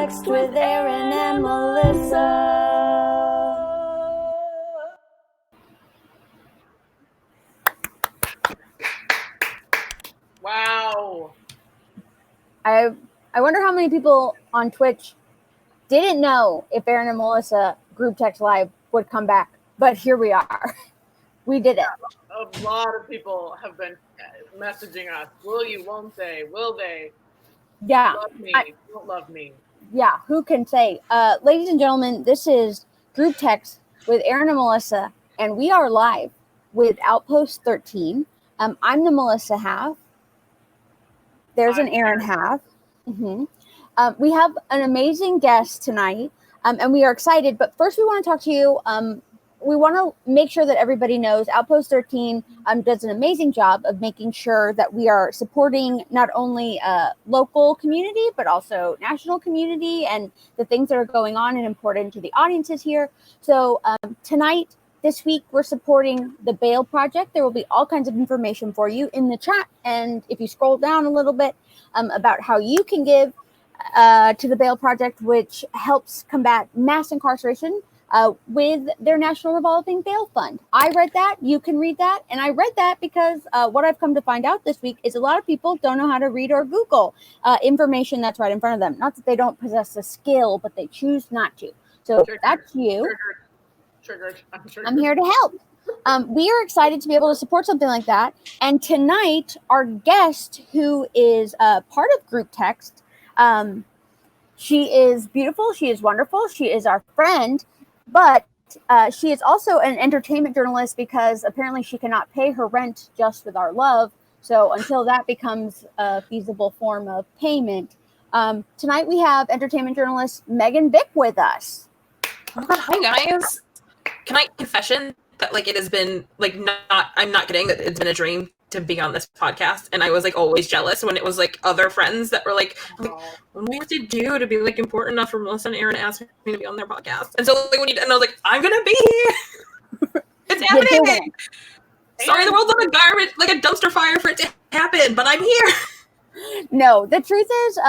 Text with Erin and Melissa. Wow. I wonder how many people on Twitch didn't know if Erin and Melissa Group Text Live would come back, but here we are. We did it. A lot of people have been messaging us. Will you? Won't they? Will they? Yeah. Love me. Don't love me. Yeah, who can say? Ladies and gentlemen, this is Group Text with Erin and Melissa, and we are live with Outpost 13. I'm the Melissa half. There's an Erin half. Mm-hmm. We have an amazing guest tonight, and we are excited. But first, we want to talk to you. We want to make sure that everybody knows Outpost 13 does an amazing job of making sure that we are supporting not only local community, but also national community and the things that are going on and important to the audiences here. So tonight, this week, we're supporting the Bail Project. There will be all kinds of information for you in the chat. And if you scroll down a little bit about how you can give to the Bail Project, which helps combat mass incarceration with their National Revolving Bail Fund. I read that. You can read that. And I read that because what I've come to find out this week is a lot of people don't know how to read or Google information that's right in front of them. Not that they don't possess a skill, but they choose not to. So that's you. Triggered. I'm here to help. We are excited to be able to support something like that. And tonight, our guest, who is part of Group Text, she is beautiful. She is wonderful. She is our friend. But she is also an entertainment journalist because apparently she cannot pay her rent just with our love. So until that becomes a feasible form of payment, tonight we have entertainment journalist Megan Vick with us. Oh my God, hi guys. Can I confession that it has been I'm not kidding, that it's been a dream to be on this podcast, and I was always jealous when it was other friends that were what do we have to do to be important enough for Melissa and Erin to ask me to be on their podcast? And so and I was I'm gonna be here. It's happening. Sorry, the world's like a garbage, like a dumpster fire for it to happen, but I'm here. No, the truth is,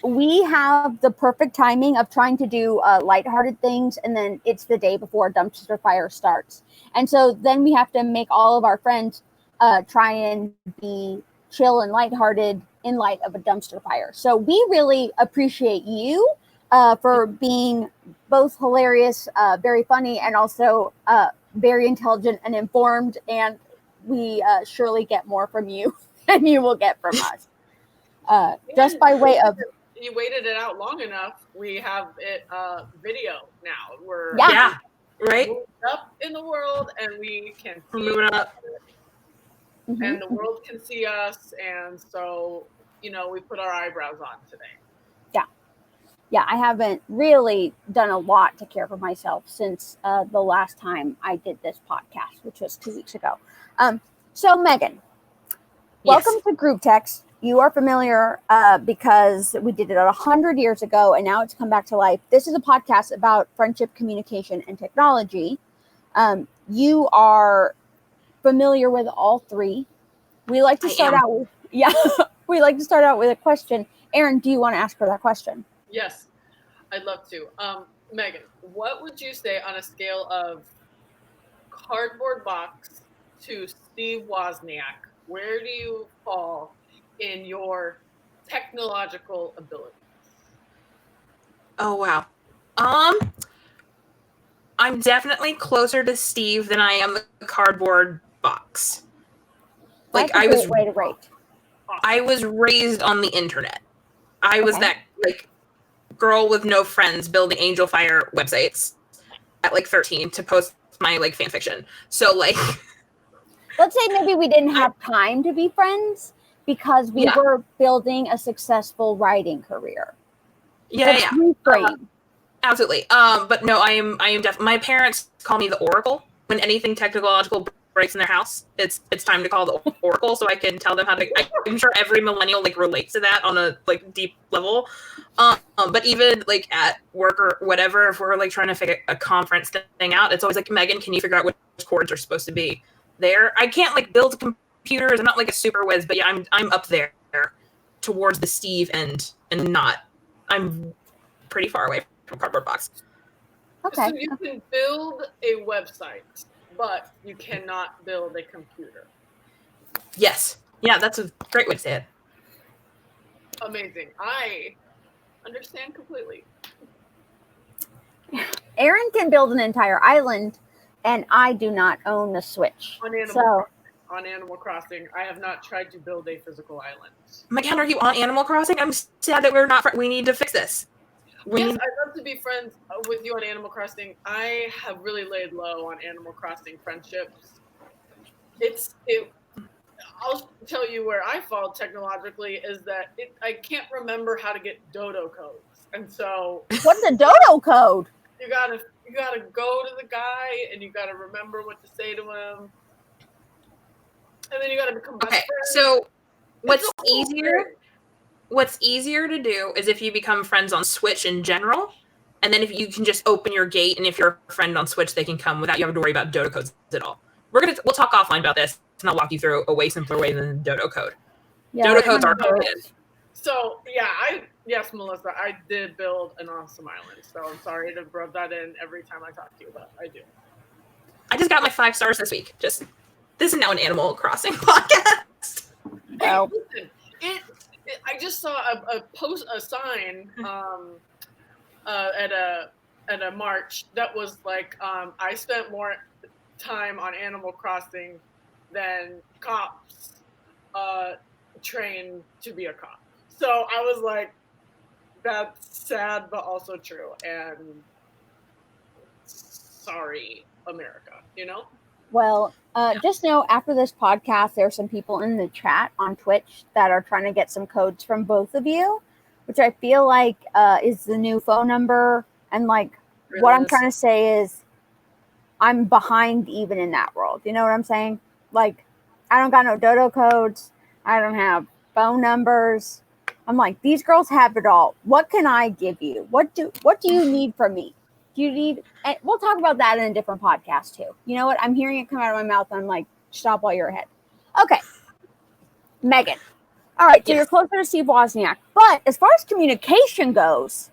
we have the perfect timing of trying to do lighthearted things, and then it's the day before a dumpster fire starts. And so then we have to make all of our friends try and be chill and lighthearted in light of a dumpster fire. So we really appreciate you for being both hilarious, very funny, and also very intelligent and informed. And we surely get more from you than you will get from us. Just by way of, you waited it out long enough. We have it video now. We're right up in the world, and we can move it up, and the world can see us. And so, we put our eyebrows on today. Yeah. I haven't really done a lot to care for myself since the last time I did this podcast, which was 2 weeks ago. So Megan, welcome to Group Text. You are familiar because we did it 100 years ago, and now it's come back to life. This is a podcast about friendship, communication, and technology. You are familiar with all three. We like to start out with we like to start out with a question. Erin, do you want to ask her that question? Yes, I'd love to. Megan, what would you say on a scale of cardboard box to Steve Wozniak? Where do you fall in your technological abilities? Oh wow. I'm definitely closer to Steve than I am the cardboard box. That's a great way to rate. I was raised on the internet. I was that girl with no friends building Angel Fire websites at 13 to post my fan fiction. So let's say maybe we didn't have time to be friends because we were building a successful writing career. Absolutely. But no, I am definitely, my parents call me the Oracle. When anything technological breaks in their house, it's time to call the Oracle, so I can tell them how to. I'm sure every millennial relates to that on a deep level. But even at work or whatever, if we're trying to figure a conference thing out, it's always Megan, can you figure out which chords are supposed to be there? I can't build computers. I'm not a super whiz, but I'm up there towards the Steve and not. I'm pretty far away from Cardboard Box. Okay. So you can build a website, but you cannot build a computer. Yes. Yeah, that's a great way to say it. Amazing. I understand completely. Erin can build an entire island, and I do not own the Switch. On Animal Crossing, I have not tried to build a physical island. Megan, are you on Animal Crossing? I'm sad that we're not. We need to fix this. Yes, I'd love to be friends with you on Animal Crossing. I have really laid low on Animal Crossing friendships. I'll tell you where I fall technologically is that I can't remember how to get dodo codes, and so what's a dodo code? You gotta go to the guy and you gotta remember what to say to him, and then you gotta become best friends. So what's easier to do is if you become friends on Switch in general, and then if you can just open your gate, and if you're a friend on Switch, they can come without you having to worry about dodo codes at all. We'll talk offline about this, and I'll walk you through a way simpler way than dodo code. Yeah, dodo codes are complicated. So yes, Melissa, I did build an awesome island. So I'm sorry to rub that in every time I talk to you, but I do. I just got my 5 stars this week. This is now an Animal Crossing podcast. Hey, listen, I just saw a sign at a march that was like, I spent more time on Animal Crossing than cops trained to be a cop. So I was like, that's sad, but also true. And sorry, America, you know? Well, just know after this podcast, there are some people in the chat on Twitch that are trying to get some codes from both of you, which I feel like is the new phone number. And like, really what I'm trying to say is I'm behind even in that world. You know what I'm saying? Like, I don't got no dodo codes. I don't have phone numbers. I'm like, these girls have it all. What can I give you? What do you need from me? Do you need, and we'll talk about that in a different podcast too. You know what? I'm hearing it come out of my mouth and I'm like, stop while you're ahead. Okay. Megan. All right. So You're closer to Steve Wozniak. But as far as communication goes,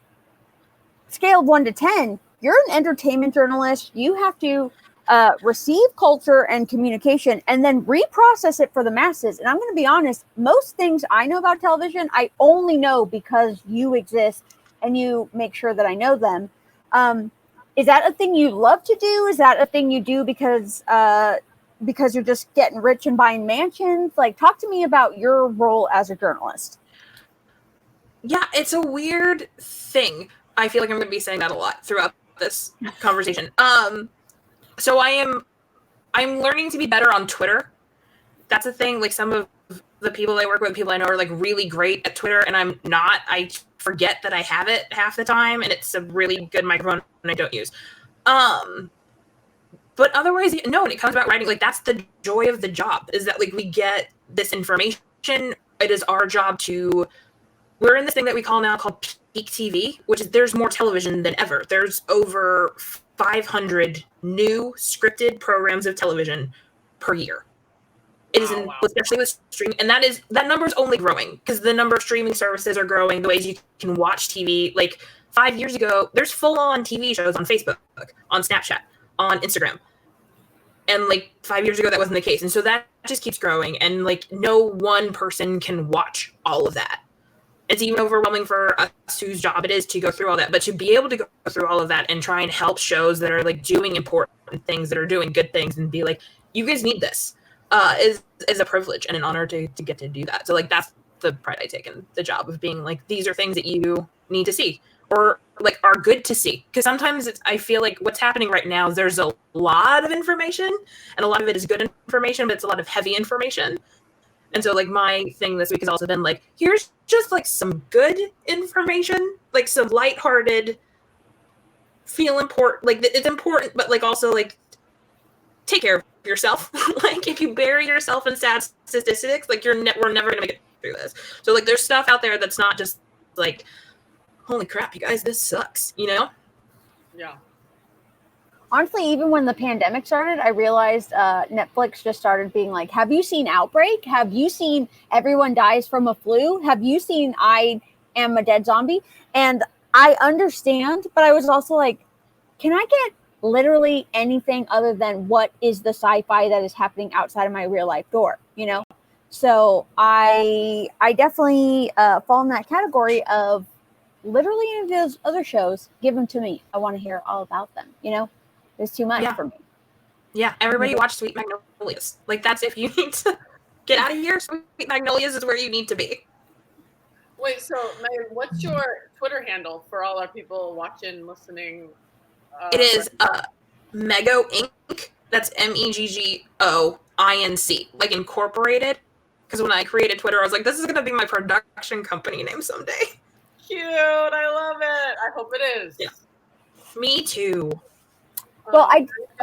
scale of 1 to 10, you're an entertainment journalist. You have to receive culture and communication and then reprocess it for the masses. And I'm going to be honest, most things I know about television, I only know because you exist and you make sure that I know them. Is that a thing you love to do? Is that a thing you do because you're just getting rich and buying mansions? Like, talk to me about your role as a journalist. Yeah, it's a weird thing. I feel like I'm going to be saying that a lot throughout this conversation. So I'm learning to be better on Twitter. That's a thing. Like, some of the people I work with, people I know are like really great at Twitter, and I'm not. I forget that I have it half the time, and it's a really good microphone and I don't use. But otherwise, no, when it comes about writing, like, that's the joy of the job, is that like we get this information. It is our job we're in this thing that we call now called peak TV, which is there's more television than ever. There's over 500 new scripted programs of television per year. It is especially with streaming, and that number is only growing because the number of streaming services are growing. The ways you can watch TV, like 5 years ago, there's full-on TV shows on Facebook, on Snapchat, on Instagram, and like 5 years ago that wasn't the case, and so that just keeps growing. And like no one person can watch all of that. It's even overwhelming for us whose job it is to go through all that, but to be able to go through all of that and try and help shows that are like doing important things, that are doing good things, and be like, you guys need this. Is a privilege and an honor to get to do that. So like that's the pride I take in the job of being like, these are things that you need to see or like are good to see. Because sometimes I feel like what's happening right now is there's a lot of information and a lot of it is good information, but it's a lot of heavy information. And so like my thing this week has also been like, here's just like some good information, like some lighthearted, feel important, like it's important, but like also like take care of yourself. Like if you bury yourself in sad statistics, like we're never gonna make it through this. So like there's stuff out there that's not just like, holy crap, you guys, this sucks, you know? Yeah. Honestly, even when the pandemic started, I realized Netflix just started being like, have you seen Outbreak? Have you seen Everyone Dies from a Flu? Have you seen I Am a Dead Zombie? And I understand, but I was also like, can I get literally anything other than what is the sci-fi that is happening outside of my real life door, you know? So I definitely fall in that category of literally any of those other shows, give them to me. I want to hear all about them, you know? It's too much for me. Yeah, everybody watch Sweet Magnolias. Like, that's if you need to get out of here, Sweet Magnolias is where you need to be. Wait, so Megan, what's your Twitter handle for all our people watching, listening? It is Mego Inc. That's MEGGOINC, like incorporated. Because when I created Twitter, I was like, this is going to be my production company name someday. Cute. I love it. I hope it is. Yeah. Me too. Well,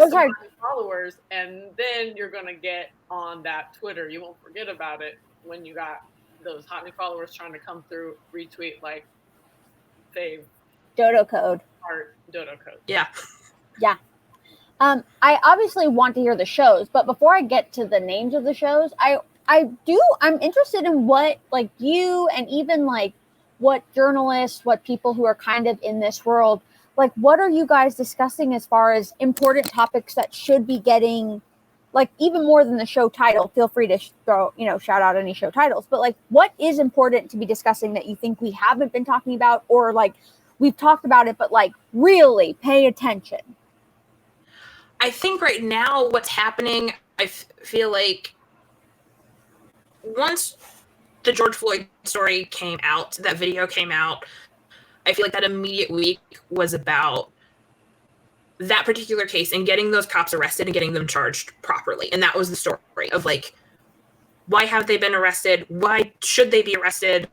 sorry. Followers, and then you're going to get on that Twitter. You won't forget about it when you got those hot new followers trying to come through, retweet like fave Dodo code. Art Dodo code. Yeah. Yeah. I obviously want to hear the shows, but before I get to the names of the shows, I'm interested in what, like, you and even like what journalists, what people who are kind of in this world, like, what are you guys discussing as far as important topics that should be getting, like, even more than the show title? Feel free to shout out any show titles, but like, what is important to be discussing that you think we haven't been talking about, or like we've talked about it, but like really pay attention? I think right now what's happening, I feel like once the George Floyd story came out, that video came out, I feel like that immediate week was about that particular case and getting those cops arrested and getting them charged properly. And that was the story of like, why have they been arrested? Why should they be arrested?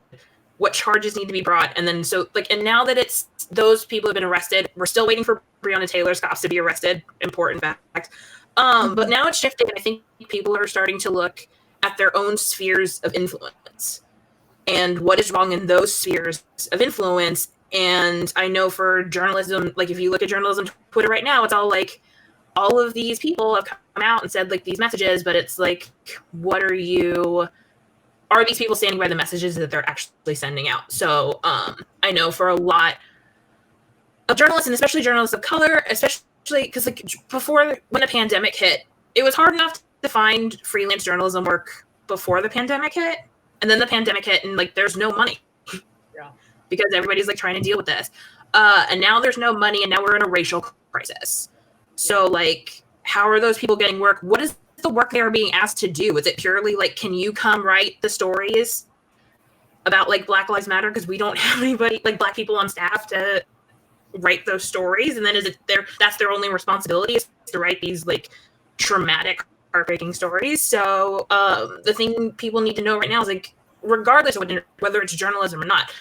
What charges need to be brought? And then and now that it's those people have been arrested, we're still waiting for Breonna Taylor's cops to be arrested. Important fact. But now it's shifting. I think people are starting to look at their own spheres of influence and what is wrong in those spheres of influence. And I know for journalism, like if you look at journalism Twitter right now, it's all like all of these people have come out and said like these messages, but it's like, are these people standing by the messages that they're actually sending out? So I know for a lot of journalists, and especially journalists of color, especially because like before, when the pandemic hit, it was hard enough to find freelance journalism work before the pandemic hit. And then the pandemic hit and like there's no money. Yeah. Because everybody's like trying to deal with this. And now there's no money, and now we're in a racial crisis. So like, how are those people getting work? What is the work they are being asked to do? Is it purely like, can you come write the stories about like Black Lives Matter? Because we don't have anybody, like Black people on staff to write those stories. And then that's their only responsibility is to write these like traumatic, heartbreaking stories. So the thing people need to know right now is like, regardless of whether it's journalism or not,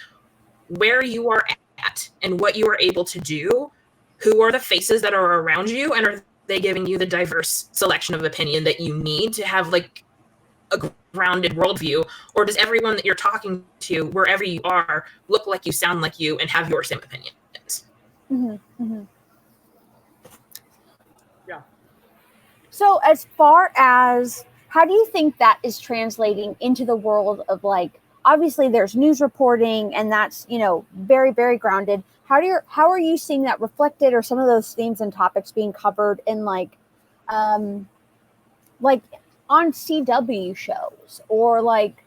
where you are at and what you are able to do, who are the faces that are around you, and are they giving you the diverse selection of opinion that you need to have like a grounded worldview? Or does everyone that you're talking to, wherever you are, look like you, sound like you, and have your same opinions? Mm-hmm, mm-hmm. Yeah. So as far as, how do you think that is translating into the world of like, obviously there's news reporting and that's, very, very grounded. How are you seeing that reflected, or some of those themes and topics being covered in like on CW shows, or like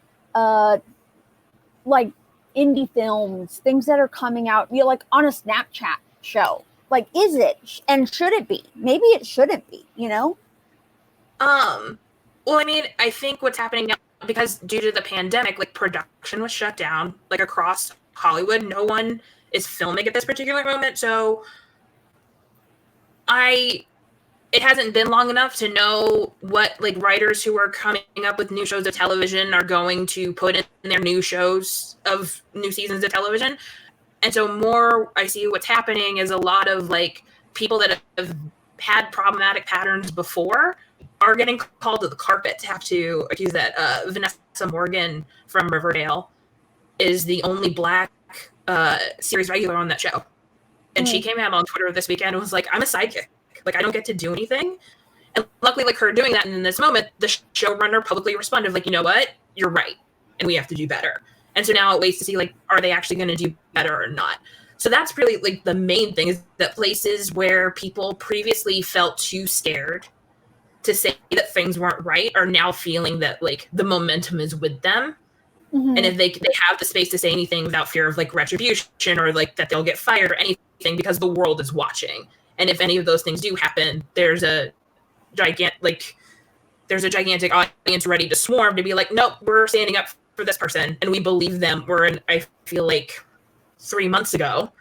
indie films, things that are coming out, like on a Snapchat show? Like, is it, and should it be? Maybe it shouldn't be, Well, I mean, I think what's happening now, because due to the pandemic, like production was shut down, like across Hollywood, no one is filming at this particular moment. So it hasn't been long enough to know what like writers who are coming up with new shows of television are going to put in their new shows of new seasons of television. And so more I see what's happening is a lot of like people that have had problematic patterns before are getting called to the carpet to have to accuse that. Vanessa Morgan from Riverdale is the only Black series regular on that show. And she came out on Twitter this weekend and was like, I'm a sidekick. Like, I don't get to do anything. And luckily, like, her doing that in this moment, the showrunner publicly responded, like, you know what? You're right. And we have to do better. And so now it waits to see, like, are they actually going to do better or not? So that's really like the main thing, is that places where people previously felt too scared to say that things weren't right are now feeling that like the momentum is with them. Mhm. And if they have the space to say anything without fear of like retribution or like that they'll get fired or anything, because the world is watching. And if any of those things do happen, there's a gigantic audience ready to swarm to be like, nope, we're standing up for this person and we believe them. I feel like 3 months ago,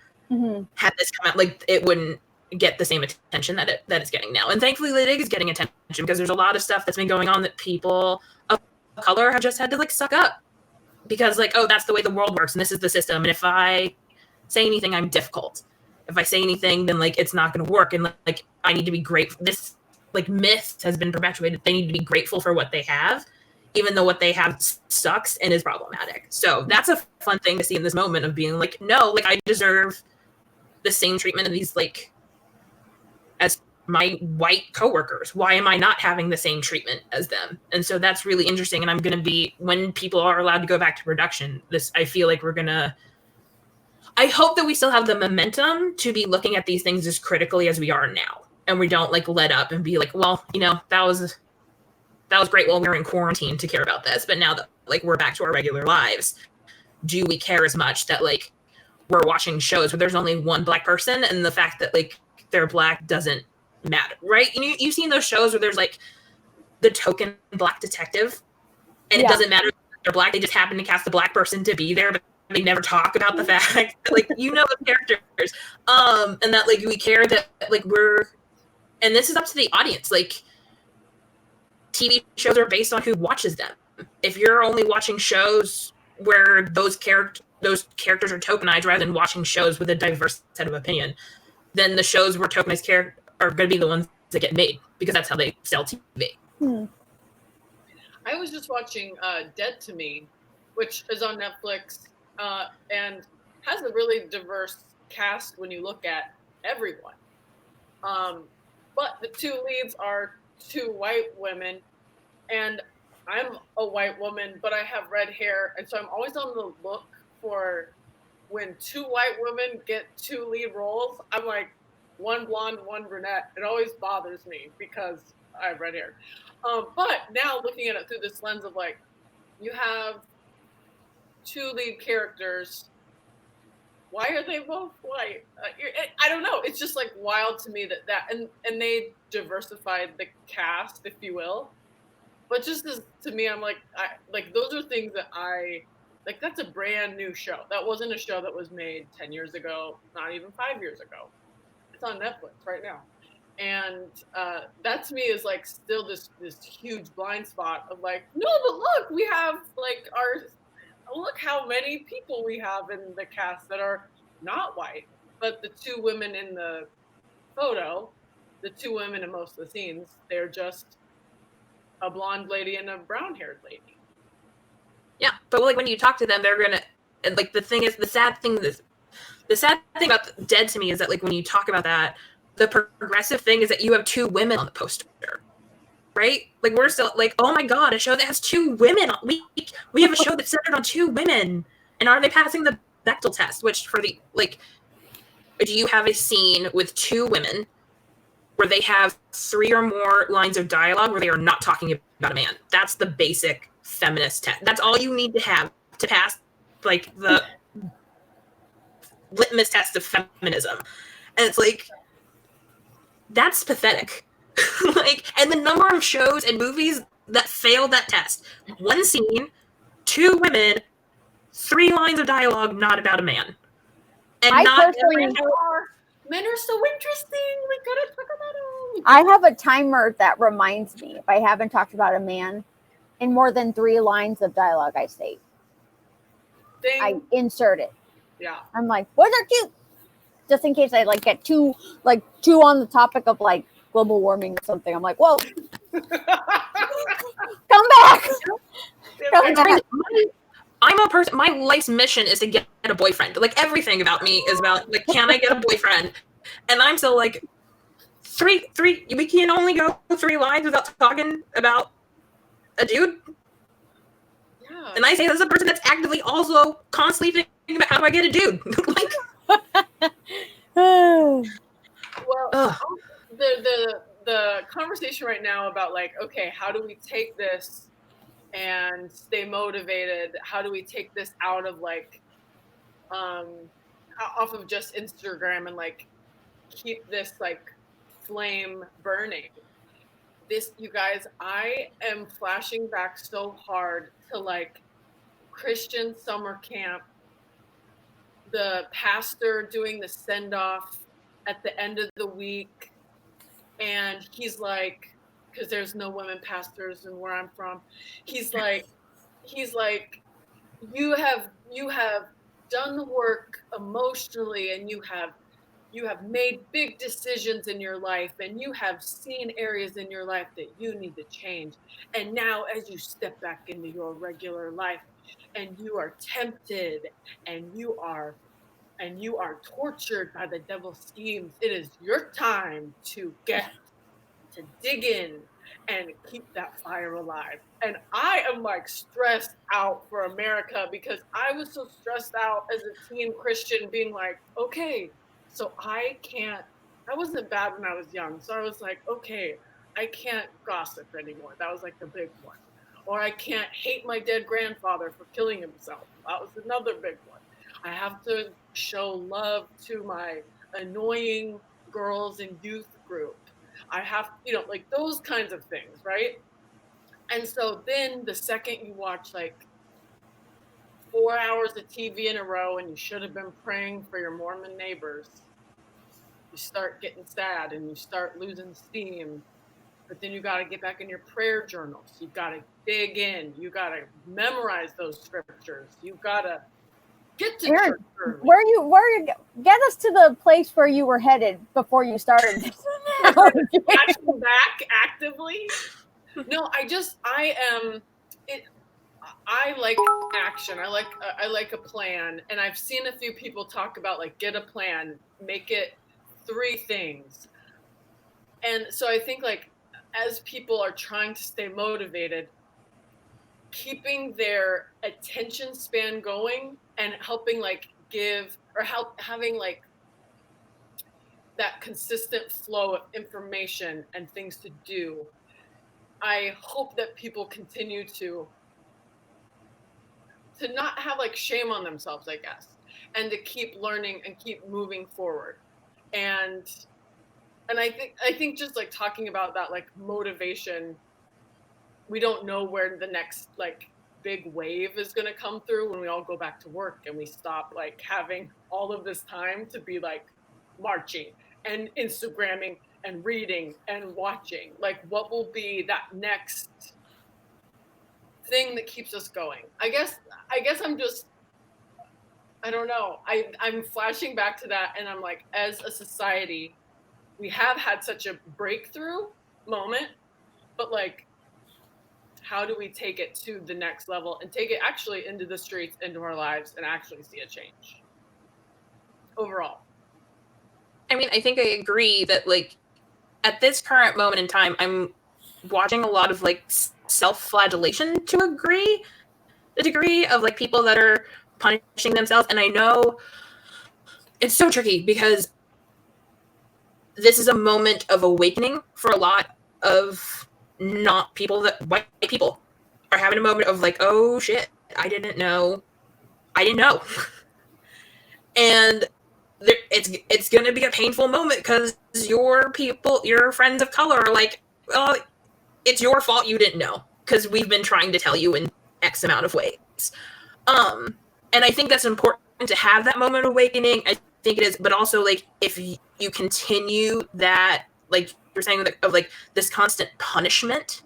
had this come out, like it wouldn't get the same attention that it's getting now. And thankfully it is getting attention, because there's a lot of stuff that's been going on that people of color have just had to like suck up, because like, oh, that's the way the world works and this is the system. And if I say anything, I'm difficult. If I say anything, then like it's not going to work. And like I need to be grateful. This like myth has been perpetuated. They need to be grateful for what they have, even though what they have sucks and is problematic. So that's a fun thing to see in this moment of being like, no, like I deserve the same treatment of these like as my white coworkers. Why am I not having the same treatment as them? And so that's really interesting. And I'm going to be, when people are allowed to go back to production, I feel like I hope that we still have the momentum to be looking at these things as critically as we are now. And we don't like let up and be like, well, that was great while we were in quarantine to care about this. But now that like we're back to our regular lives, do we care as much that like we're watching shows where there's only one Black person and the fact that like they're Black doesn't matter, right? And you've seen those shows where there's like the token Black detective, and it doesn't matter if they're Black, they just happen to cast a Black person to be there, but they never talk about the fact that, like, the characters, and that like we care that like and this is up to the audience. Like TV shows are based on who watches them. If you're only watching shows where those characters are tokenized rather than watching shows with a diverse set of opinion, then the shows where tokenized characters are going to be the ones that get made, because that's how they sell TV. I was just watching Dead to Me, which is on Netflix, and has a really diverse cast when you look at everyone. But the two leads are two white women, and I'm a white woman, but I have red hair, and so I'm always on the look for when two white women get two lead roles. I'm like, one blonde, one brunette. It always bothers me because I have red hair. But now looking at it through this lens of like, you have two lead characters. Why are they both white? I don't know. It's just like wild to me that and they diversified the cast, if you will. But just as to me, I'm like, those are things that like. That's a brand new show. That wasn't a show that was made 10 years ago, not even 5 years ago. It's on Netflix right now. And that to me is like still this huge blind spot of like, no, but look, we have like look how many people we have in the cast that are not white. But the two women in the photo, the two women in most of the scenes, they're just a blonde lady and a brown-haired lady. Yeah, but like when you talk to them, they're gonna, and like the sad thing about Dead to Me is that like when you talk about that, the progressive thing is that you have two women on the poster, right? Like we're still like, oh my god, a show that has two women. We have a show that's centered on two women, and are they passing the Bechdel test? Which for the like, do you have a scene with two women where they have 3 or more lines of dialogue where they are not talking about a man? That's the basic feminist test. That's all you need to have to pass like the litmus test of feminism. And it's like, that's pathetic. Like, and the number of shows and movies that fail that test. One scene, 2 women, 3 lines of dialogue not about a man. And I not personally- every Men are so interesting. We gotta talk about them. I have a timer that reminds me if I haven't talked about a man in more than 3 lines of dialogue I say. I insert it. Yeah. I'm like, boys are cute. Just in case I like get too on the topic of like global warming or something. I'm like, whoa. Come back. Come back. I'm a person, my life's mission is to get a boyfriend. Like everything about me is about like, can I get a boyfriend? And I'm still like, three, we can only go 3 lines without talking about a dude. Yeah. And I say this as a person that's actively also constantly thinking about how do I get a dude? Like, Well, Ugh. the conversation right now about like, okay, how do we take this and stay motivated? How do we take this out of like off of just Instagram and like keep this like flame burning? This, you guys, I am flashing back so hard to like Christian summer camp, the pastor doing the send off at the end of the week. And he's like, because there's no women pastors and where I'm from, he's like, you have done the work emotionally, and you have made big decisions in your life, and you have seen areas in your life that you need to change. And now as you step back into your regular life and you are tempted and you are tortured by the devil's schemes, it is your time to dig in and keep that fire alive. And I am like stressed out for America, because I was so stressed out as a teen Christian, being like, okay, so I wasn't bad when I was young. So I was like, okay, I can't gossip anymore. That was like the big one. Or I can't hate my dead grandfather for killing himself. That was another big one. I have to show love to my annoying girls in youth group. I have, like those kinds of things, right? And so then the second you watch like 4 hours of TV in a row and you should have been praying for your Mormon neighbors, you start getting sad and you start losing steam. But then you got to get back in your prayer journals. You got to dig in. You got to memorize those scriptures. You got to get to Erin, church early. where you get us to the place where you were headed before you started this. Flashing back actively. No, I like action. I like a plan. And I've seen a few people talk about like, get a plan, make it 3 things. And so I think like, as people are trying to stay motivated, keeping their attention span going and helping like having like that consistent flow of information and things to do. I hope that people continue to not have like shame on themselves, I guess, and to keep learning and keep moving forward. And I think just like talking about that like motivation, we don't know where the next like big wave is going to come through when we all go back to work and we stop like having all of this time to be like marching and Instagramming and reading and watching. Like, what will be that next thing that keeps us going? I guess I'm just, I don't know. I'm flashing back to that, and I'm like, as a society, we have had such a breakthrough moment, but like, how do we take it to the next level and take it actually into the streets, into our lives, and actually see a change overall? I mean, I think I agree that like at this current moment in time, I'm watching a lot of like self-flagellation to a degree of like people that are punishing themselves. And I know it's so tricky because this is a moment of awakening for a lot of white people are having a moment of like, oh shit, I didn't know. And it's going to be a painful moment because your friends of color are like, well, it's your fault you didn't know because we've been trying to tell you in X amount of ways. And I think that's important to have that moment of awakening. I think it is, but also like if you continue that, like you're saying, of like this constant punishment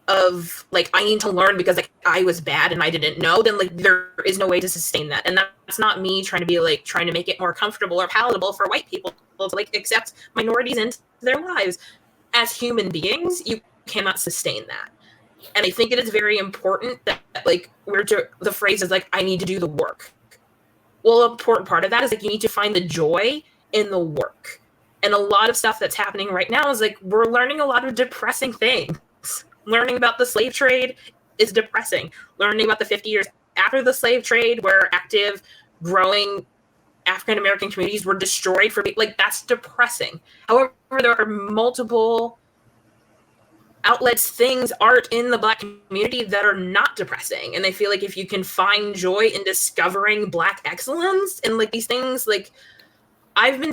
of like, I need to learn because like I was bad and I didn't know, then like there is no way to sustain that. And that's not me trying to make it more comfortable or palatable for white people to like accept minorities into their lives. As human beings, you cannot sustain that. And I think it is very important that like the phrase is like, I need to do the work. Well, an important part of that is like you need to find the joy in the work. And a lot of stuff that's happening right now is like we're learning a lot of depressing things. Learning about the slave trade is depressing. Learning about the 50 years after the slave trade, where active, growing African American communities were destroyed for like that's depressing. However, there are multiple outlets, things, art in the Black community that are not depressing, and I feel like if you can find joy in discovering Black excellence and like these things, like I've been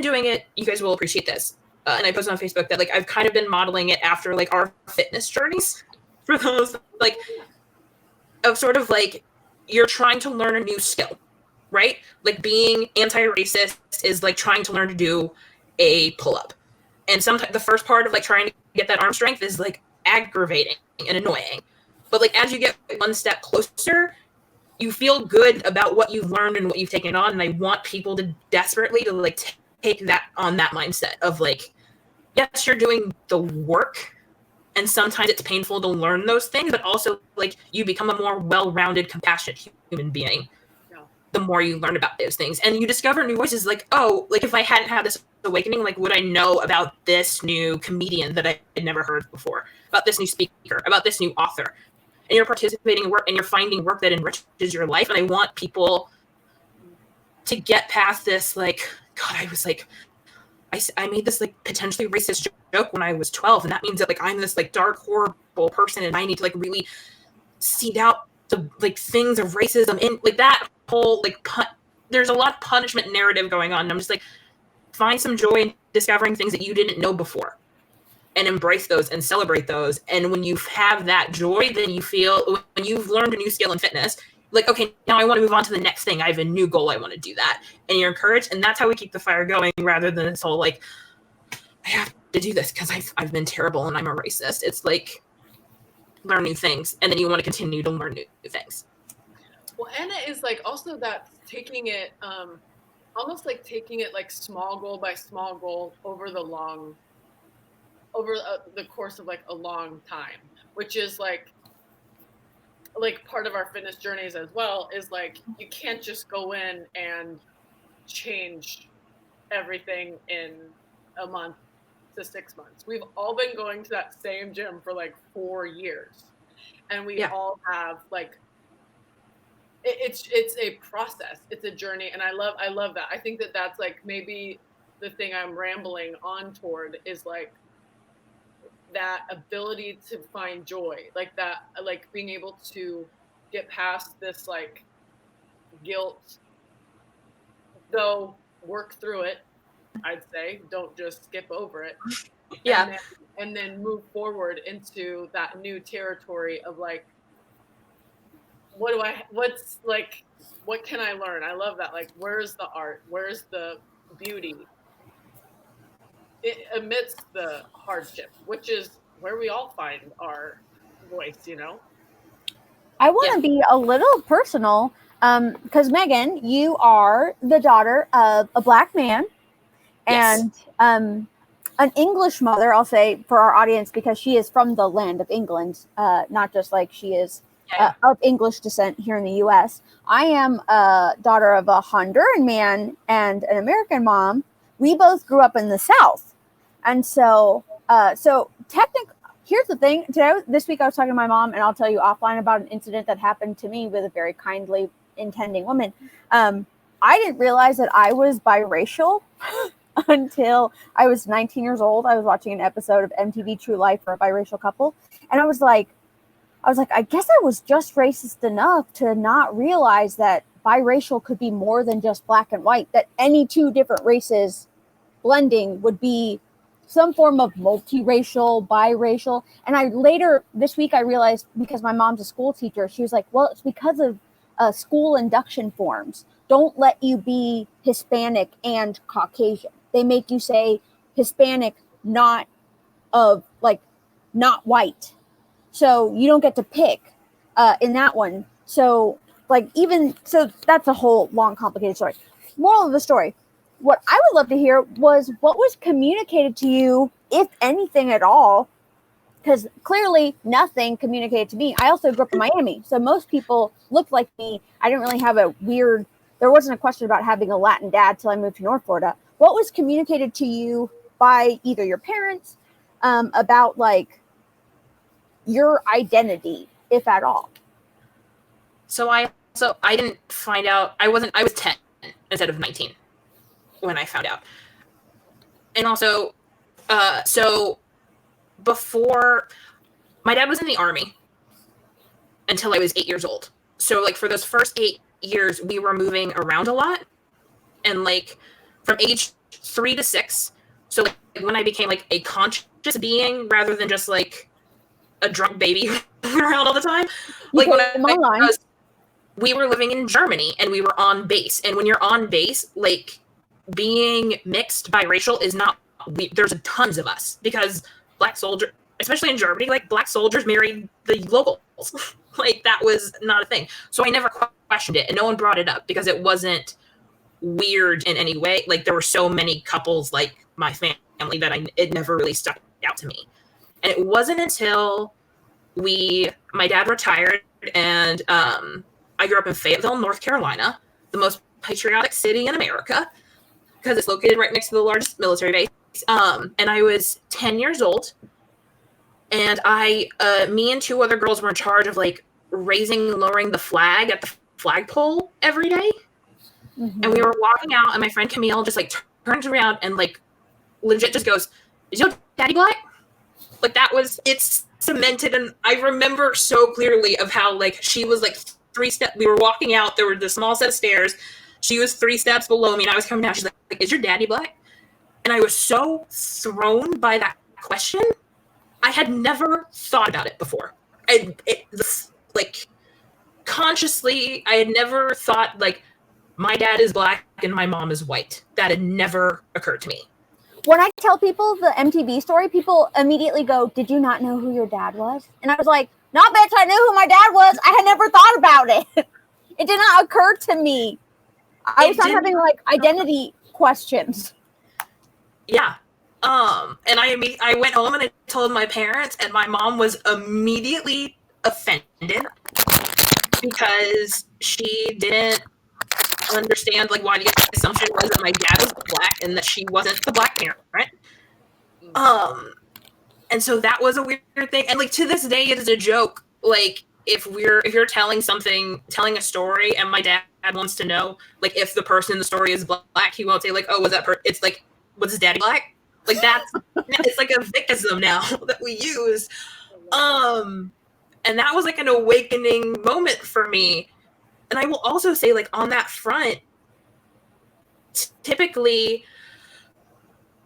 doing it. You guys will appreciate this, and I posted on Facebook that like I've kind of been modeling it after like our fitness journeys for those like of sort of like you're trying to learn a new skill, right? Like being anti-racist is like trying to learn to do a pull-up. And sometimes the first part of like trying to get that arm strength is like aggravating and annoying. But like as you get one step closer, you feel good about what you've learned and what you've taken on. And I want people to desperately to like take that on that mindset of like, yes, you're doing the work. And sometimes it's painful to learn those things, but also like you become a more well-rounded, compassionate human being the more you learn about those things. And you discover new voices like, oh, like if I hadn't had this awakening, like would I know about this new comedian that I had never heard before, about this new speaker, about this new author? And you're participating in work and you're finding work that enriches your life. And I want people to get past this, like, God, I was like, I made this like potentially racist joke when I was 12. And that means that like I'm this like dark, horrible person and I need to like really seed out the like things of racism in like that whole like there's a lot of punishment narrative going on. And I'm just like, find some joy in discovering things that you didn't know before and embrace those and celebrate those. And when you have that joy, then you feel when you've learned a new skill in fitness, like, okay, now I want to move on to the next thing. I have a new goal. I want to do that. And you're encouraged. And that's how we keep the fire going rather than this whole like, I have to do this because I've been terrible and I'm a racist. It's like, learn new things. And then you want to continue to learn new things. Well, Anna is like also that taking it, almost like taking it like small goal by small goal over the course of like a long time, which is like part of our fitness journeys as well is like, you can't just go in and change everything in a month to 6 months. We've all been going to that same gym for like 4 years and we all have like, it's a process, it's a journey. And I love that. I think that that's like maybe the thing I'm rambling on toward is like that ability to find joy, like that, like being able to get past this like guilt, though work through it. I'd say don't just skip over it. Yeah. And then move forward into that new territory of like, what can I learn? I love that. Like, where's the art? Where's the beauty? Amidst the hardship, which is where we all find our voice, you know? I want to be a little personal because Megan, you are the daughter of a Black man and an English mother, I'll say for our audience, because she is from the land of England, not just like she is of English descent here in the U.S. I am a daughter of a Honduran man and an American mom. We both grew up in the South. And so technically, here's the thing. This week I was talking to my mom, and I'll tell you offline about an incident that happened to me with a very kindly intending woman. I didn't realize that I was biracial until I was 19 years old. I was watching an episode of MTV True Life for a biracial couple. And I was like, I guess I was just racist enough to not realize that biracial could be more than just black and white, that any two different races blending would be some form of multiracial, biracial. And I later this week, I realized, because my mom's a school teacher, she was like, well, it's because of school induction forms. Don't let you be Hispanic and Caucasian. They make you say Hispanic, not white. So you don't get to pick in that one. So that's a whole long, complicated story. Moral of the story, what I would love to hear was what was communicated to you, if anything at all, because clearly nothing communicated to me. I also grew up in Miami, so most people looked like me. I didn't really have there wasn't a question about having a Latin dad till I moved to North Florida. What was communicated to you by either your parents about like your identity, if at all? So I didn't find out. I was 10, instead of 19 when I found out. And also, so before, my dad was in the Army until I was 8 years old. So like for those first 8 years, we were moving around a lot. And like from age 3 to 6, so like when I became like a conscious being rather than just like a drunk baby around all the time, like we were living in Germany and we were on base. And when you're on base, like being mixed biracial is not, there's tons of us because black soldier, especially in Germany, like black soldiers married the locals. Like that was not a thing. So I never questioned it and no one brought it up because it wasn't weird in any way. Like there were so many couples like my family that it never really stuck out to me. And it wasn't until my dad retired and I grew up in Fayetteville, North Carolina, the most patriotic city in America because it's located right next to the largest military base. And I was 10 years old and me and 2 other girls were in charge of like raising and lowering the flag at the flagpole every day. Mm-hmm. And we were walking out and my friend Camille just like turns around and like legit just goes, "Is your daddy black?" Like that was, it's cemented. And I remember so clearly of how like she was like 3 steps, we were walking out, there were the small set of stairs, she was 3 steps below me and I was coming down, she's like, "Is your daddy black?" And I was so thrown by that question. I had never thought about it before. Like consciously, I had never thought like my dad is black and my mom is white. That had never occurred to me. When I tell people the MTV story, people immediately go, "Did you not know who your dad was?" And I was like, "No, bitch, I knew who my dad was. I had never thought about it. It did not occur to me." I was not having like identity questions. Yeah. And I went home and I told my parents and my mom was immediately offended because she didn't understand like why the assumption was that my dad was black and that she wasn't the black parent. And so that was a weird thing. And like to this day it is a joke. Like if you're telling a story and my dad wants to know like if the person in the story is black, he won't say like, "Oh, was that it's like, was his daddy black?" Like that's it's like a Vickism now that we use. And that was like an awakening moment for me. And I will also say like on that front, typically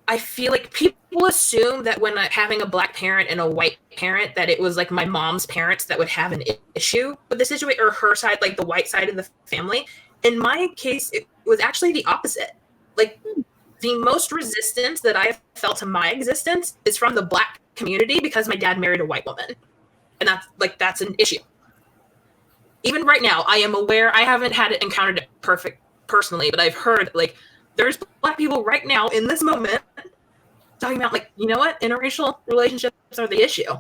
I feel like people assume that when having a black parent and a white parent, that it was like my mom's parents that would have an issue with the situation, or her side, like the white side of the family. In my case, it was actually the opposite. Like the most resistance that I've felt to my existence is from the black community because my dad married a white woman. And that's an issue. Even right now, I am aware, I haven't encountered it personally, but I've heard like there's black people right now in this moment talking about like, you know what, interracial relationships are the issue.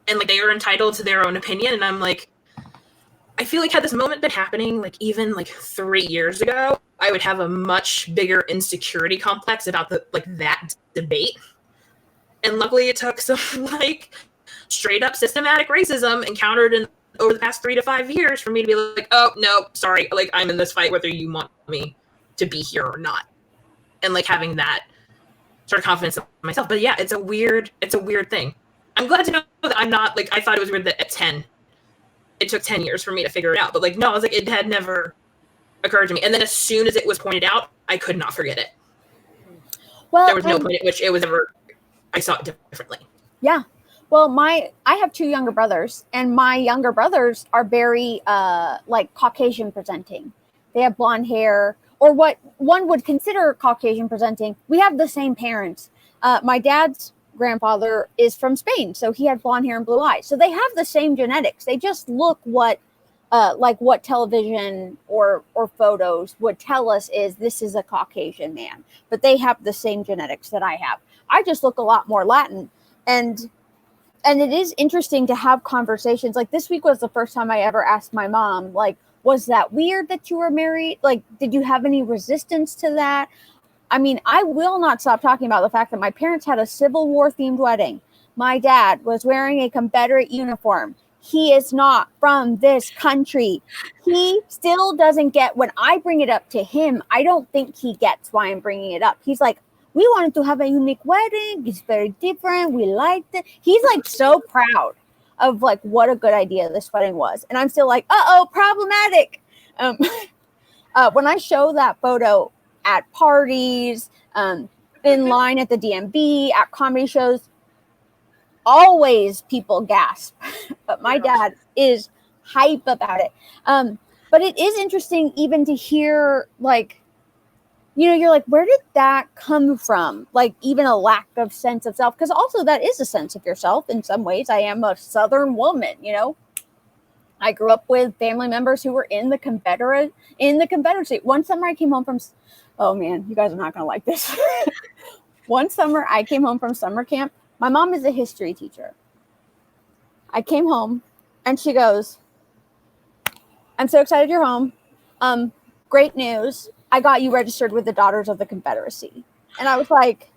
And like they are entitled to their own opinion. And I'm like, I feel like had this moment been happening like even like 3 years ago, I would have a much bigger insecurity complex about that debate. And luckily it took some like straight up systematic racism encountered over the past 3 to 5 years for me to be like, "Oh no, sorry, like I'm in this fight whether you want me to be here or not." And like having that sort of confidence in myself. But yeah, it's a weird thing. I'm glad to know that I'm not like, I thought it was weird that at 10 it took 10 years for me to figure it out. But like, no, I was like, it had never occurred to me. And then as soon as it was pointed out, I could not forget it. Well, there was no point at which it was ever, I saw it differently. Yeah. Well, I have 2 younger brothers, and my younger brothers are very like Caucasian presenting. They have blonde hair, or what one would consider Caucasian presenting. We have the same parents. My dad's grandfather is from Spain, so he had blonde hair and blue eyes. So they have the same genetics. They just look what television or photos would tell us is this is a Caucasian man. But they have the same genetics that I have. I just look a lot more Latin. And it is interesting to have conversations. Like this week was the first time I ever asked my mom, like, was that weird that you were married? Like, did you have any resistance to that? I mean, I will not stop talking about the fact that my parents had a Civil War themed wedding. My dad was wearing a Confederate uniform. he is not from this country. He still doesn't get, when I bring it up to him, I don't think he gets why I'm bringing it up. He's like, we wanted to have a unique wedding. It's very different. We liked it. He's like so proud of like what a good idea this wedding was. And I'm still like, problematic. When I show that photo at parties, in line at the DMV, at comedy shows, always people gasp. But my dad is hype about it. But it is interesting even to hear, like, you know, you're like, where did that come from? Like, even a lack of sense of self, because also that is a sense of yourself in some ways. I am a Southern woman, you know. I grew up with family members who were in the Confederacy. One summer I came home from, oh man, you guys are not going to like this. One summer I came home from summer camp. My mom is a history teacher. I came home and she goes, I'm so excited you're home. Great news. I got you registered with the Daughters of the Confederacy. And I was like,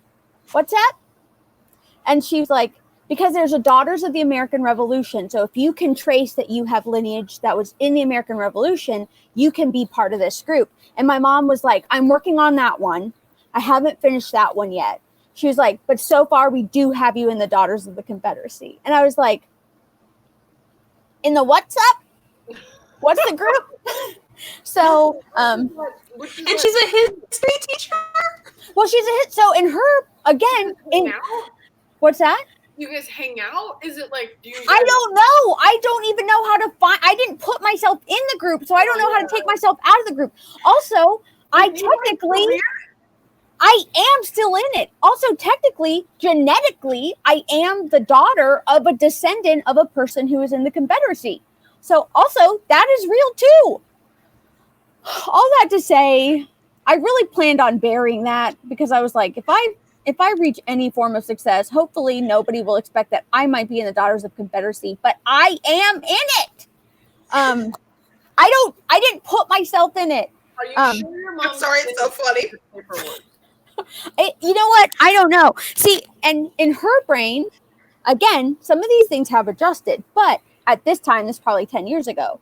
what's that? And she's like, because there's a Daughters of the American Revolution. So if you can trace that you have lineage that was in the American Revolution, you can be part of this group. And my mom was like, I'm working on that one. I haven't finished that one yet. She was like, but so far we do have you in the Daughters of the Confederacy. And I was like, in the what's up? What's the group? So, and she's a history teacher. Well, so in her, again, what's that? You guys hang out? Is it like, I don't know. I don't even know how to find, I didn't put myself in the group, so I don't know how to take myself out of the group. Also, I am still in it. Also, technically, genetically, I am the daughter of a descendant of a person who was in the Confederacy. So also, that is real too. All that to say, I really planned on burying that because I was like, if I reach any form of success, hopefully nobody will expect that I might be in the Daughters of Confederacy, but I am in it. I didn't put myself in it. Are you sure your mom? I'm sorry, it's so funny. You know what? I don't know. See, and in her brain, again, some of these things have adjusted, but at this time, this is probably 10 years ago,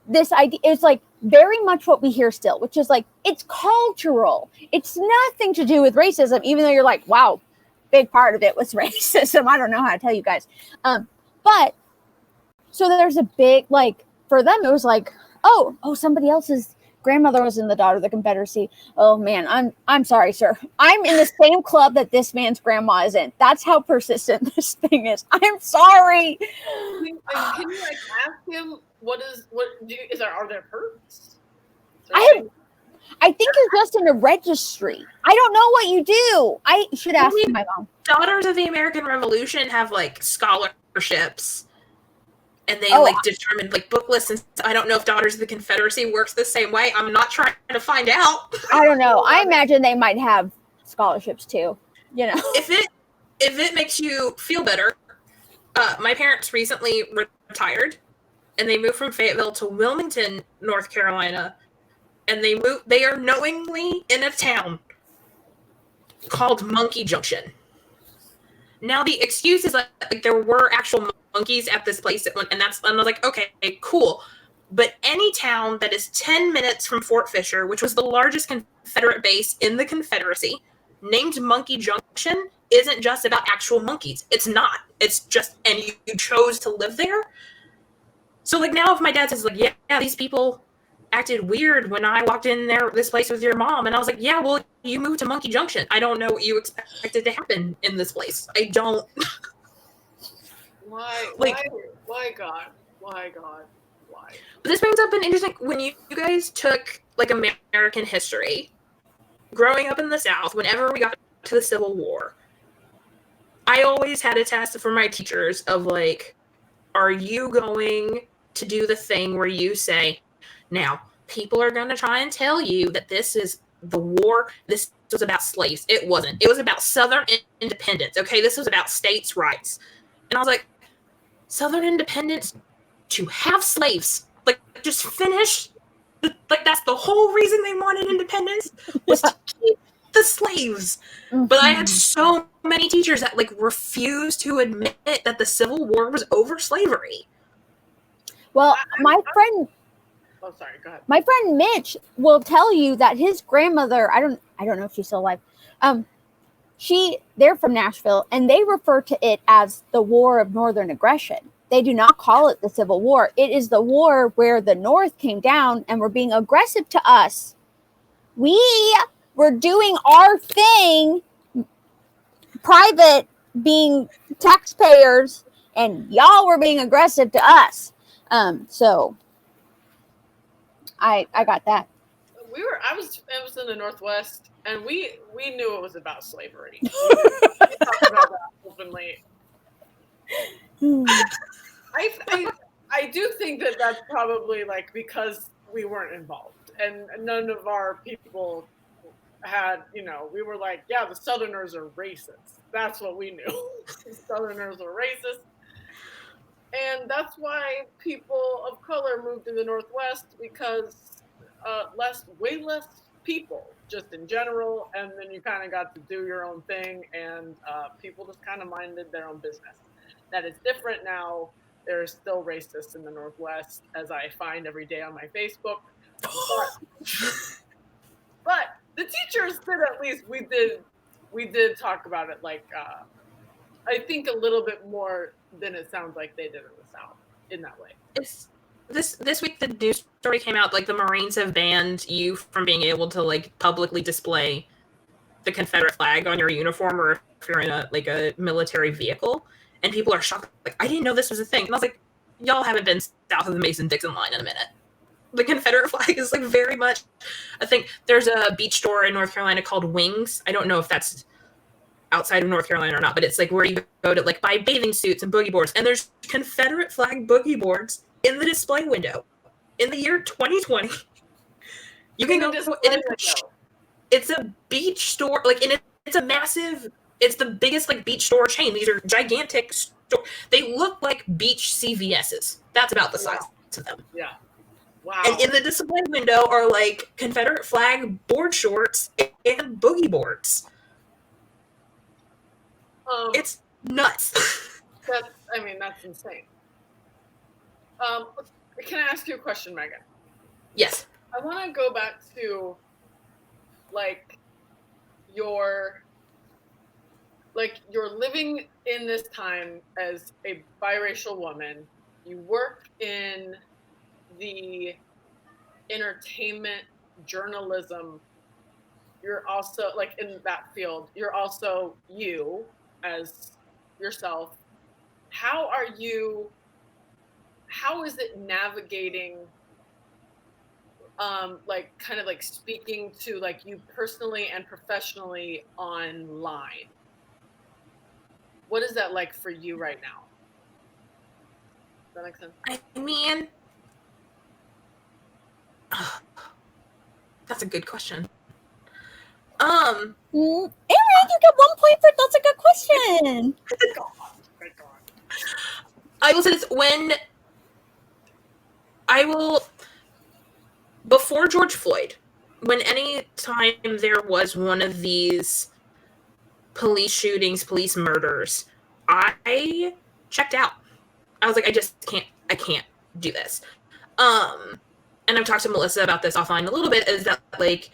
this idea is like very much what we hear still, which is like, it's cultural. It's nothing to do with racism, even though you're like, wow, big part of it was racism. I don't know how to tell you guys. But so there's a big, like, for them, it was like, oh, somebody else's grandmother was in the Daughter of the Confederacy. Oh man, I'm sorry, sir. I'm in the same club that this man's grandma is in. That's how persistent this thing is. I'm sorry. Can you like ask him are there perks? I think you're just in a registry. I don't know what you do. I should ask my mom. Daughters of the American Revolution have like scholarships. And they determined like book lists. And I don't know if Daughters of the Confederacy works the same way. I'm not trying to find out. I don't know. I imagine they might have scholarships too. You know, if it makes you feel better, my parents recently retired, and they moved from Fayetteville to Wilmington, North Carolina, and they are knowingly in a town called Monkey Junction. Now the excuse is like there were actual monkeys at this place and I was like, okay, cool. But any town that is 10 minutes from Fort Fisher, which was the largest Confederate base in the Confederacy, named Monkey Junction, isn't just about actual monkeys. It's not. It's just, and you chose to live there. So like now if my dad says like, yeah, these people acted weird when I walked in this place with your mom, and I was like, yeah, well, you moved to Monkey Junction. I don't know what you expected to happen in this place. I don't. Why God? Why? But this brings up an interesting, when you guys took like American history, growing up in the South, whenever we got to the Civil War, I always had a test for my teachers of like, are you going to do the thing where you say, now, people are going to try and tell you that this is the war. This was about slaves. It wasn't. It was about Southern independence. Okay, this was about states' rights. And I was like, Southern independence to have slaves. Like, just finish. Like, that's the whole reason they wanted independence was to keep the slaves. Mm-hmm. But I had so many teachers that, like, refused to admit that the Civil War was over slavery. Well, my friend. Oh, sorry. Go ahead. My friend Mitch will tell you that his grandmother. I don't know if she's still alive. They're from Nashville, and they refer to it as the War of Northern Aggression. They do not call it the Civil War. It is the war where the North came down and were being aggressive to us. We were doing our thing, private, being taxpayers, and y'all were being aggressive to us. So I got that. I was in the Northwest, and we knew it was about slavery. We talked about that openly. I do think that that's probably like because we weren't involved, and none of our people had, we were like, yeah, the Southerners are racist. That's what we knew. The Southerners are racist. And that's why people of color moved to the Northwest, because way less people just in general, and then you kind of got to do your own thing, and people just kind of minded their own business. That is different now. There's still racists in the Northwest, as I find every day on my Facebook. But the teachers did, at least we did talk about it, like I think a little bit more than it sounds like they did in the South in that way. This week the news story came out, like the Marines have banned you from being able to like publicly display the Confederate flag on your uniform, or if you're in a military vehicle, and people are shocked, like, I didn't know this was a thing. And I was like, y'all haven't been south of the Mason-Dixon line in a minute. The Confederate flag is like very much a thing. There's a beach store in North Carolina called Wings. I don't know if that's outside of North Carolina or not, but it's like where you go to like buy bathing suits and boogie boards, and there's Confederate flag boogie boards in the display window in the year 2020. You can go, it's a beach store, like, and it's a massive, it's the biggest like beach store chain. These are gigantic stores. They look like beach CVS's. That's about the size of them. Yeah. Wow. And in the display window are like Confederate flag board shorts and boogie boards. It's nuts. That's insane. Can I ask you a question, Megan? Yes. I want to go back to, like, you're living in this time as a biracial woman. You work in the entertainment journalism. You're also, like, in that field. You're also you as yourself. How is it navigating, like, kind of like speaking to like you personally and professionally online? What is that like for you right now? Does that make sense? I mean, that's a good question. Aaron, you get 1 point for that's a good question. I will say this, before George Floyd, when any time there was one of these police shootings, police murders, I checked out. I was like, I can't do this. And I've talked to Melissa about this offline a little bit, is that, like,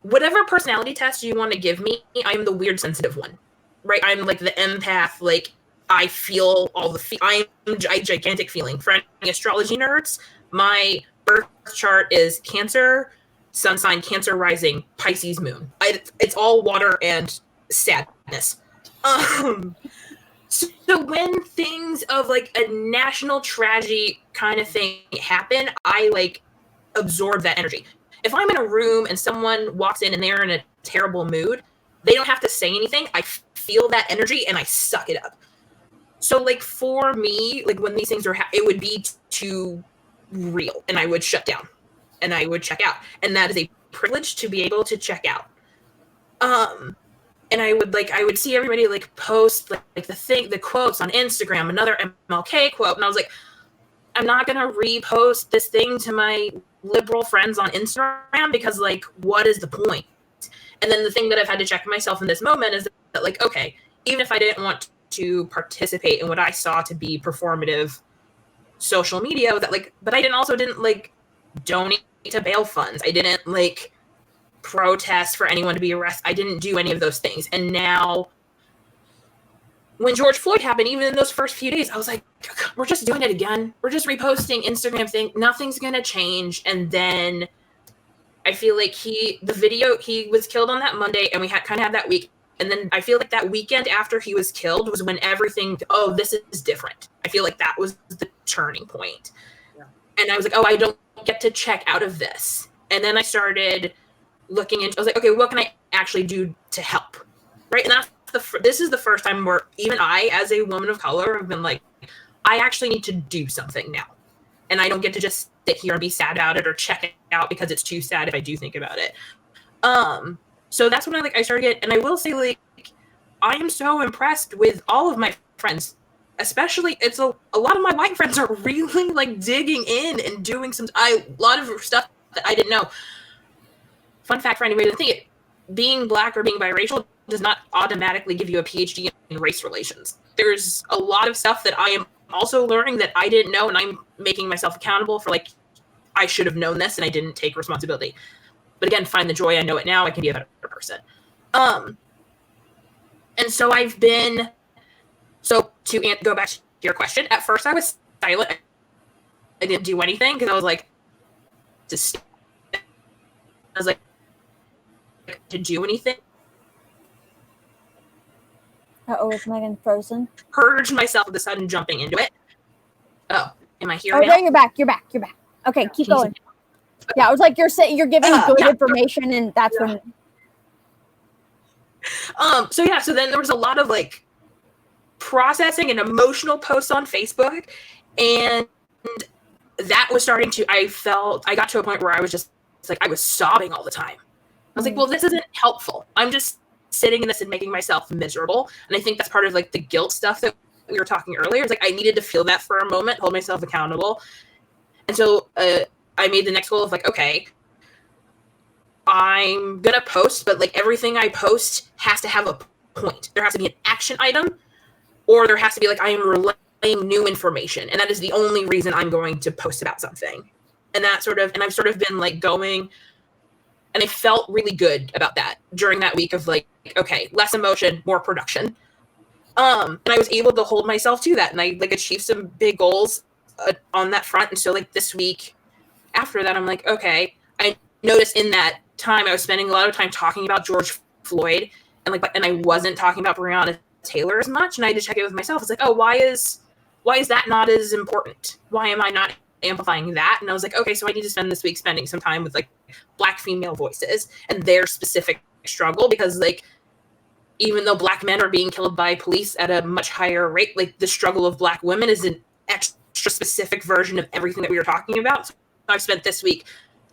whatever personality test you want to give me, I'm the weird sensitive one, right? I'm like the empath, like, I feel all the, I'm a gigantic feeling. For any astrology nerds, my birth chart is Cancer, sun sign Cancer rising, Pisces moon. It's all water and sadness. So when things of like a national tragedy kind of thing happen, I like absorb that energy. If I'm in a room and someone walks in and they're in a terrible mood, they don't have to say anything. I feel that energy and I suck it up. So like for me, like when these things are, it would be too real, and I would shut down and I would check out. And that is a privilege to be able to check out. And I would see everybody like post like the quotes on Instagram, another MLK quote. And I was like, I'm not going to repost this thing to my liberal friends on Instagram because like, what is the point? And then the thing that I've had to check myself in this moment is that like, okay, even if I didn't want to participate in what I saw to be performative social media that like, but I didn't like donate to bail funds. I didn't like protest for anyone to be arrested. I didn't do any of those things. And now when George Floyd happened, even in those first few days, I was like, we're just doing it again. We're just reposting Instagram thing. Nothing's going to change. And then I feel like he was killed on that Monday, and we kind of had that week. And then I feel like that weekend after he was killed was when everything, oh, this is different. I feel like that was the turning point. Yeah. And I was like, oh, I don't get to check out of this. And then I started looking into, I was like, okay, what can I actually do to help? Right. And this is the first time where even I, as a woman of color, have been like, I actually need to do something now. And I don't get to just sit here and be sad about it or check it out because it's too sad if I do think about it. So that's when I started getting, and I will say, like, I am so impressed with all of my friends, especially a lot of my white friends are really like digging in and doing a lot of stuff that I didn't know. Fun fact for anybody to think it, being Black or being biracial does not automatically give you a PhD in race relations. There's a lot of stuff that I am also learning that I didn't know, and I'm making myself accountable for, like, I should have known this and I didn't take responsibility. But again, find the joy. I know it now. I can be a better person. And so to go back to your question, at first I was silent. I didn't do anything because I was like, to do anything. Uh-oh, is Megan frozen? Purged myself of the sudden jumping into it. Oh, am I here now? There, you're back. Okay, keep going. Yeah, I was like, you're giving good information, and that's when. So then there was a lot of like processing and emotional posts on Facebook, and that was starting to. I got to a point where I was just like, I was sobbing all the time. I was like, well, this isn't helpful. I'm just sitting in this and making myself miserable. And I think that's part of like the guilt stuff that we were talking earlier. It's like I needed to feel that for a moment, hold myself accountable. And so I made the next goal of like, okay, I'm gonna post, but like everything I post has to have a point. There has to be an action item, or there has to be like I am relaying new information, and that is the only reason I'm going to post about something. And I've sort of been like going. And I felt really good about that during that week of like, okay, less emotion, more production. And I was able to hold myself to that. And I like achieved some big goals on that front. And so like this week after that, I'm like, okay, I noticed in that time I was spending a lot of time talking about George Floyd and I wasn't talking about Breonna Taylor as much. And I had to check it with myself. It's like, oh, why is that not as important? Why am I not amplifying that? And I was like, okay, so I need to spend this week spending some time with like Black female voices and their specific struggle, because like even though Black men are being killed by police at a much higher rate, like the struggle of Black women is an extra specific version of everything that we were talking about. So I've spent this week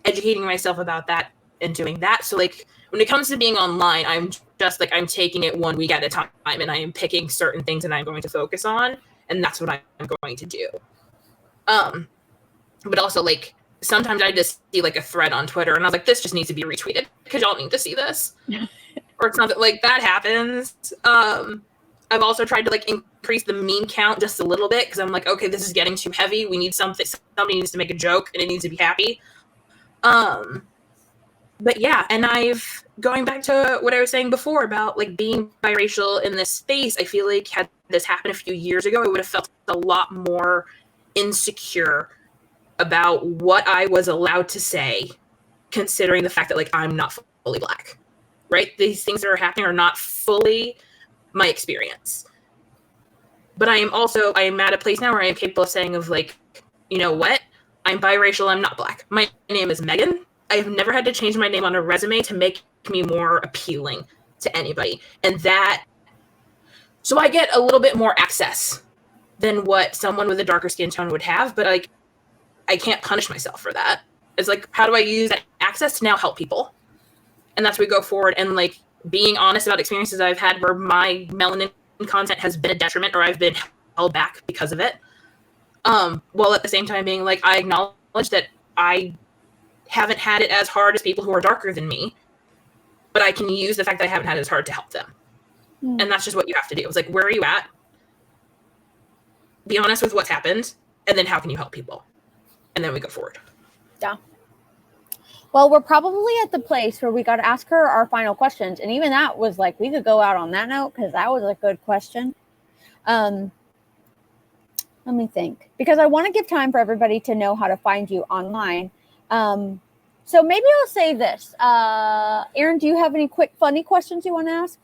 educating myself about that and doing that. So like when it comes to being online, I'm just like, I'm taking it one week at a time, and I am picking certain things and I'm going to focus on, and that's what I'm going to do. But also, like, sometimes I just see, like, a thread on Twitter, and I was like, this just needs to be retweeted, because y'all need to see this. Or it's not that, like, that happens. I've also tried to, like, increase the meme count just a little bit, because I'm like, okay, this is getting too heavy. We need something. Somebody needs to make a joke, and it needs to be happy. But, yeah, and going back to what I was saying before about, like, being biracial in this space, I feel like had this happened a few years ago, I would have felt a lot more insecure about what I was allowed to say, considering the fact that like I'm not fully Black, right? These things that are happening are not fully my experience. But I am at a place now where I am capable of saying of like, you know what? I'm biracial, I'm not Black. My name is Megan. I've never had to change my name on a resume to make me more appealing to anybody. And so I get a little bit more access than what someone with a darker skin tone would have, but like, I can't punish myself for that. It's like, how do I use that access to now help people? And that's where we go forward. And like being honest about experiences I've had where my melanin content has been a detriment or I've been held back because of it. While at the same time being like, I acknowledge that I haven't had it as hard as people who are darker than me, but I can use the fact that I haven't had it as hard to help them. And that's just what you have to do. It's like, where are you at? Be honest with what's happened. and then how can you help people? And then we go forward. Yeah. Well, we're probably at the place where we got to ask her our final questions. And even that was like, we could go out on that note because that was a good question. Let me think, because I want to give time for everybody to know how to find you online. So maybe I'll say this. Erin, do you have any quick, funny questions you want to ask?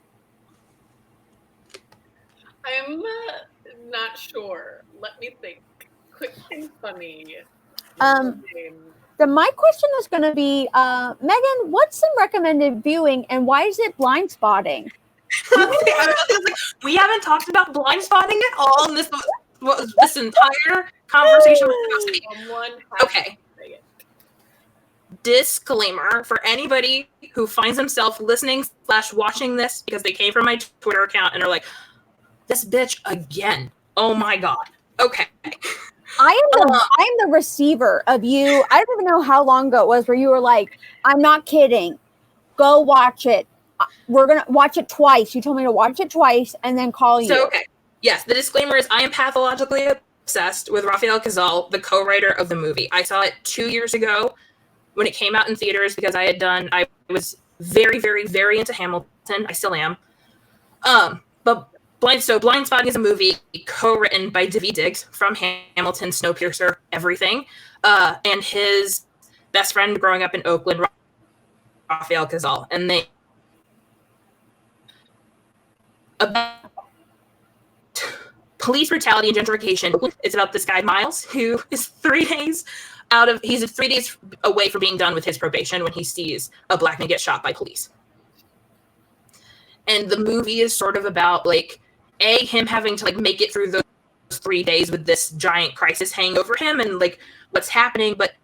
I'm not sure. Let me think. Quick and funny. My question is going to be, Megan, what's some recommended viewing and why is it blind spotting? We haven't talked about blind spotting at all in this entire conversation. Okay. Disclaimer for anybody who finds themselves listening / watching this because they came from my Twitter account and are like, this bitch again. Oh my God. Okay. I am the receiver of you. I don't even know how long ago it was where you were like, I'm not kidding. Go watch it. We're going to watch it twice. You told me to watch it twice and then call you. So, okay. Yes, the disclaimer is I am pathologically obsessed with Rafael Casal, the co-writer of the movie. I saw it 2 years ago when it came out in theaters because I was very, very, very into Hamilton. I still am. But Blind Spotting is a movie co-written by Daveed Diggs from Hamilton, Snowpiercer, everything, and his best friend growing up in Oakland, Rafael Casal, and they about police brutality and gentrification. It's about this guy Miles, who is 3 days he's 3 days away from being done with his probation when he sees a black man get shot by police. And the movie is sort of about like him having to like make it through those 3 days with this giant crisis hanging over him and like what's happening. But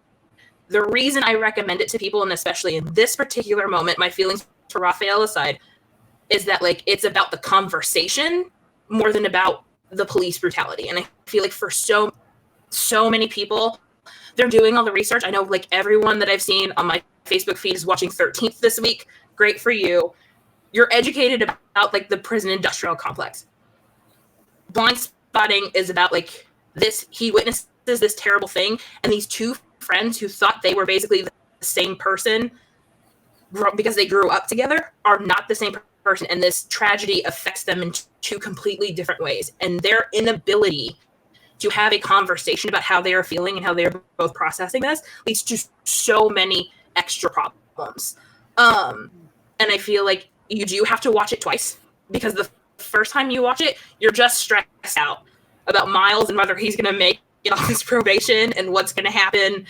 the reason I recommend it to people, and especially in this particular moment, my feelings for Raphael aside, is that like it's about the conversation more than about the police brutality. And I feel like for so many people, they're doing all the research. I know like everyone that I've seen on my Facebook feed is watching 13th this week. Great for you. You're educated about like the prison industrial complex. Blind Spotting is about like this. He witnesses this terrible thing, and these 2 friends who thought they were basically the same person because they grew up together are not the same person, and this tragedy affects them in 2 completely different ways. And their inability to have a conversation about how they are feeling and how they're both processing this leads to so many extra problems. And I feel like you do have to watch it twice because the first time you watch it, you're just stressed out about Miles and whether he's going to make it on his probation and what's going to happen.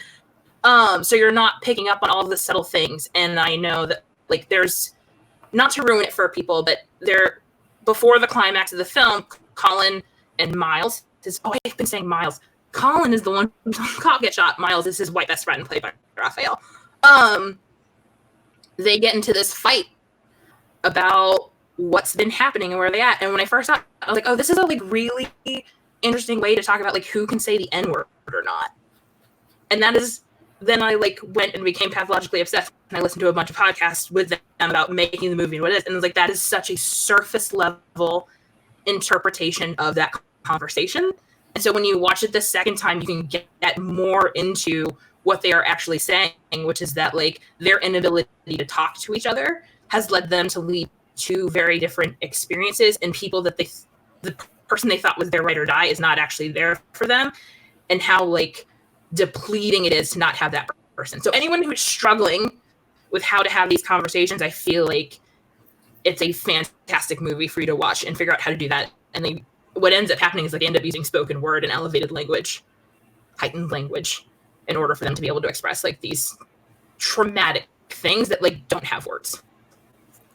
So you're not picking up on all the subtle things. And I know that like there's, not to ruin it for people, but before the climax of the film, Colin and Miles I've been saying Miles. Colin is the one who can't get shot. Miles is his white best friend played by Raphael. They get into this fight about what's been happening and where they at. And when I first saw it, I was like, oh, this is a like really interesting way to talk about like who can say the N-word or not. And that is, then I like went and became pathologically obsessed and I listened to a bunch of podcasts with them about making the movie and what it is. And it was like, that is such a surface level interpretation of that conversation. And so when you watch it the second time, you can get more into what they are actually saying, which is that like their inability to talk to each other has led them to lead 2 very different experiences, and people that the person they thought was their ride or die is not actually there for them, and how like depleting it is to not have that person. So anyone who's struggling with how to have these conversations, I feel like it's a fantastic movie for you to watch and figure out how to do that. And what ends up happening is like they end up using spoken word and elevated language, heightened language, in order for them to be able to express like these traumatic things that like don't have words.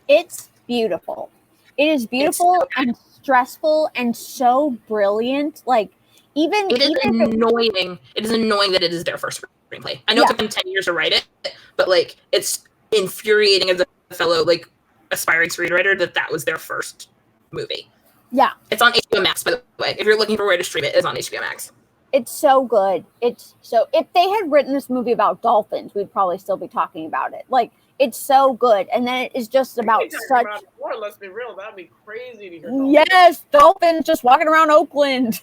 It's beautiful. It is beautiful and stressful and so brilliant. Like even it is annoying. It is annoying that it is their first screenplay. I know it took them 10 years to write it, but like it's infuriating as a fellow like aspiring screenwriter that was their first movie. Yeah. It's on HBO Max, by the way. If you're looking for a way to stream it, it's on HBO Max. It's so good. If they had written this movie about dolphins, we'd probably still be talking about it. Like, it's so good. And then it is just about such. Let's be real. That'd be crazy to hear. Yes, dolphins just walking around Oakland.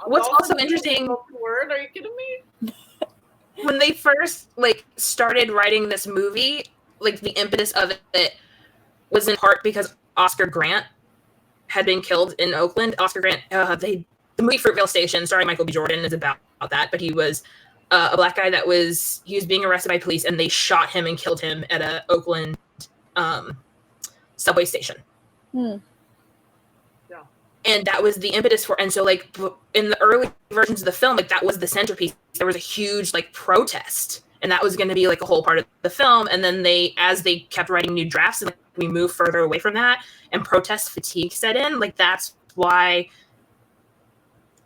What's also interesting? Word? Are you kidding me? When they first started writing this movie, the impetus of it was in part because Oscar Grant had been killed in Oakland. Oscar Grant, the movie Fruitvale Station, starring Michael B. Jordan, is about that. But he was a black guy he was being arrested by police, and they shot him and killed him at a Oakland subway station. Yeah. And that was the impetus for. And so, in the early versions of the film, that was the centerpiece. There was a huge protest, and that was going to be a whole part of the film. And then as they kept writing new drafts, and we moved further away from that, and protest fatigue set in. That's why,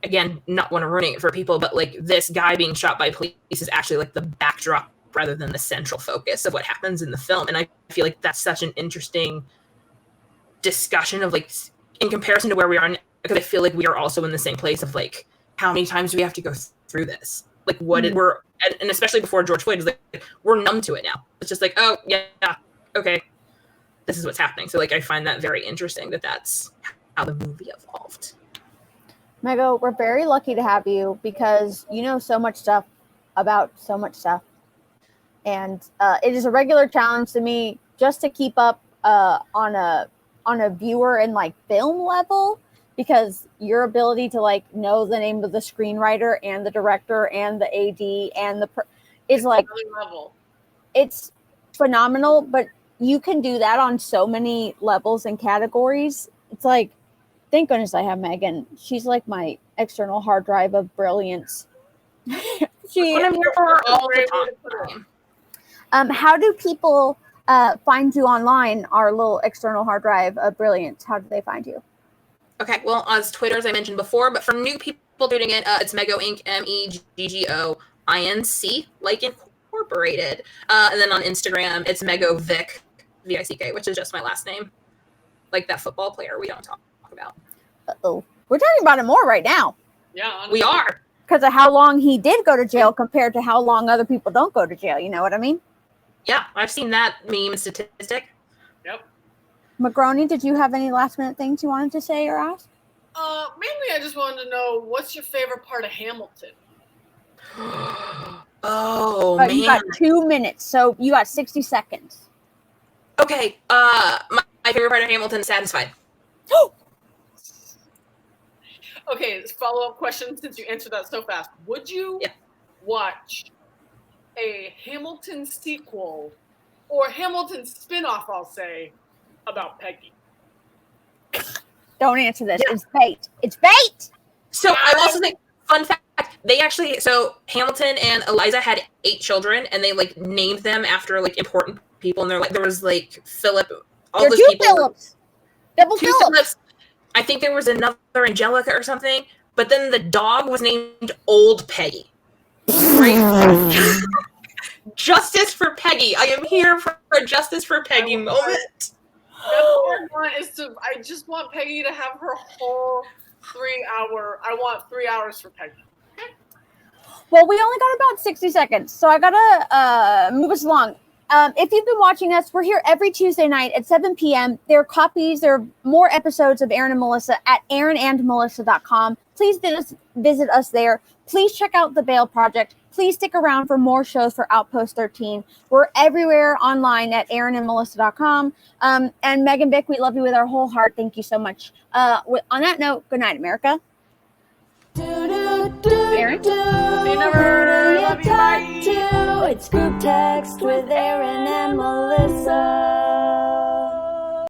again, not want to ruin it for people, but this guy being shot by police is actually the backdrop rather than the central focus of what happens in the film. And I feel that's such an interesting discussion of in comparison to where we are now, because I feel we are also in the same place of how many times do we have to go through this? We're, and especially before George Floyd, is we're numb to it now. It's just oh yeah, okay, this is what's happening. So I find that very interesting that's how the movie evolved. Mego, we're very lucky to have you because you know so much stuff about so much stuff. And it is a regular challenge to me just to keep up on a viewer and film level, because your ability to know the name of the screenwriter and the director and the AD and is level. It's phenomenal, but you can do that on so many levels and categories. It's thank goodness I have Megan. She's my external hard drive of brilliance. I'm here for all the time. How do people find you online, our little external hard drive of brilliance? How do they find you? Okay, well, as Twitter, as I mentioned before, but for new people doing it, it's Meggo Inc., MEGGOINC, Incorporated. And then on Instagram, it's Megan Vick, VICK, which is just my last name. That football player we don't talk about. Uh-oh. We're talking about him more right now. Yeah, honestly. We are. Because of how long he did go to jail compared to how long other people don't go to jail. You know what I mean? Yeah, I've seen that meme statistic. Yep. Magroni, did you have any last minute things you wanted to say or ask? Mainly I just wanted to know, what's your favorite part of Hamilton? Oh, man. You got 2 minutes, so you got 60 seconds. Okay, my favorite part of Hamilton is Satisfied. Okay, follow-up question, since you answered that so fast. Would you watch a Hamilton sequel or Hamilton spin-off, I'll say, about Peggy? Don't answer this. Yeah. It's bait. It's bait! So I also think, fun fact, they actually, so Hamilton and Eliza had 8 children, and they named them after important people, and there was Philip, all those people. Phillips. Double two Phillips. I think there was another Angelica or something, but then the dog was named Old Peggy. Right? Justice for Peggy. I am here for a Justice for Peggy moment. I just want Peggy to have her whole 3 hour. I want 3 hours for Peggy. Well, we only got about 60 seconds, so I gotta move us along. If you've been watching us, we're here every Tuesday night at 7 p.m. There are more episodes of Erin and Melissa at erinandmelissa.com. Please visit us there. Please check out the Bail Project. Please stick around for more shows for Outpost 13. We're everywhere online at erinandmelissa.com. And Megan Vick, we love you with our whole heart. Thank you so much. On that note, good night, America. Erin? See you never. Love you. Bye. It's Group Text with Erin and Melissa.